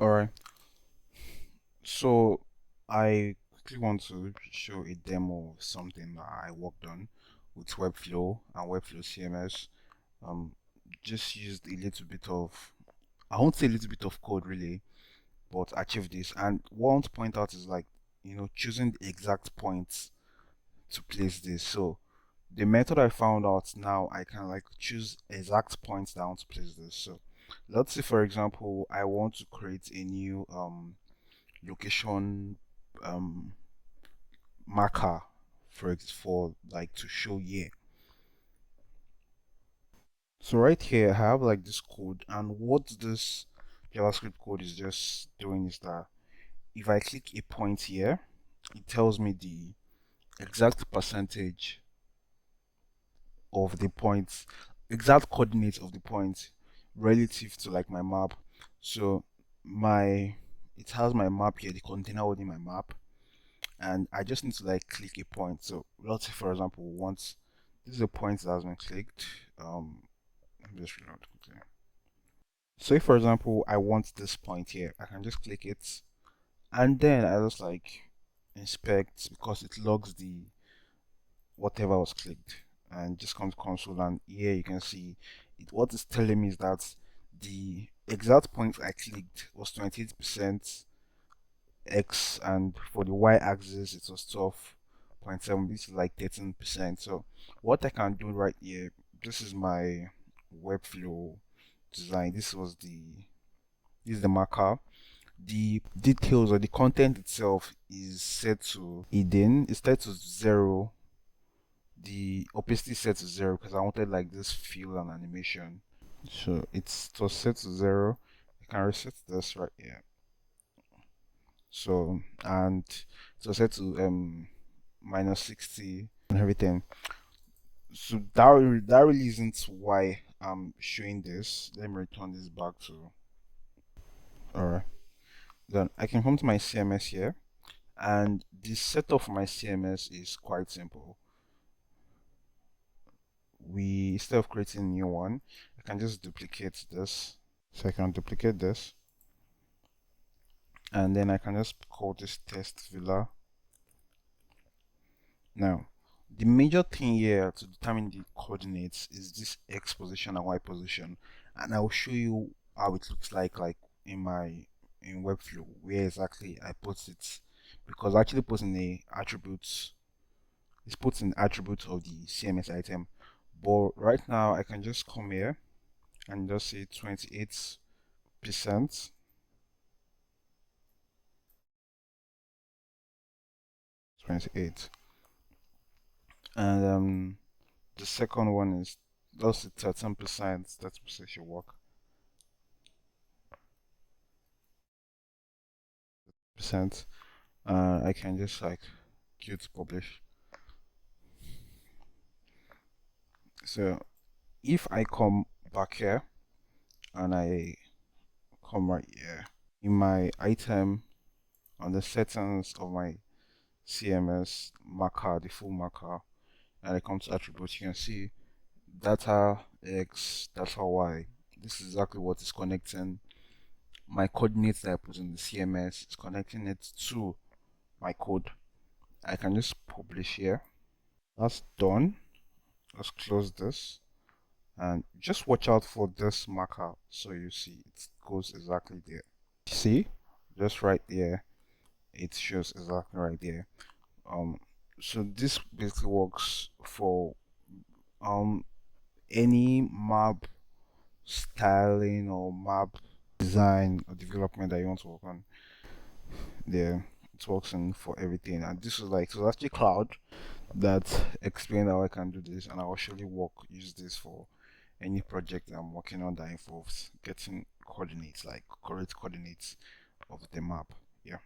All right. So I quickly want to show a demo of something that I worked on with Webflow and Webflow CMS. Um, just used a little bit of, I won't say a little bit of code really, but achieved this. And what I want to point out is like, choosing the exact points to place this. So the method I found out now, I can like choose exact points down to place this. So let's say, for example, I want to create a new location um marker for like to show year. So right here I have like this code, and what this JavaScript code is just doing is that if I click a point here, it tells me the exact percentage of the points, exact coordinates of the point relative to like my map. So my it has my map here, the container within my map, and I just need to like click a point. So let's say for example, once this is a point that has been clicked. Let me just reload quickly. So if for example I want this point here, I can just click it, and then I just like inspect because it logs the whatever was clicked, and just come to console, and here you can see it. What it's telling me is that the exact point I clicked was 28% X, and for the Y axis it was 12.7. This is like 13%. So what I can do right here, this is my Webflow design. This is the marker. The details or the content itself is set to hidden. It's set to zero. The opacity is set to zero because I wanted like this feel and animation. So it was set to zero. I can reset this right here. So and it was set to minus 60 and everything. So that really isn't why I'm showing this. Let me return this back to. Alright. Then I can come to my CMS here, and the setup for my CMS is quite simple. We Instead of creating a new one, I can just duplicate this. So I can duplicate this, and then I can just call this test villa. Now, the major thing here to determine the coordinates is this X position and Y position, and I will show you how it looks like in Webflow where exactly I put it, because I actually put in the attributes. It's put in attributes of the CMS item, but right now I can just come here and just say 28%, 28, and the second one is also 13%. 30% should work. Percent. I can just like queue to publish. So if I come back here and I come right here in my item on the settings of my CMS marker, the full marker, and I come to attributes, you can see data X, data Y. This is exactly what is connecting my coordinates that I put in the CMS. It's connecting it to my code. I can just publish here. That's done. Let's close this. And just watch out for this marker so you see it goes exactly there. See, just right there, it shows exactly right there. Um, so this basically works for um any map styling or map design or development that you want to work on. There, it works in for everything. And this is like, so actually cloud that explained how I can do this, and I'll surely use this for any project I'm working on that involves getting coordinates, like correct coordinates of the map. Yeah.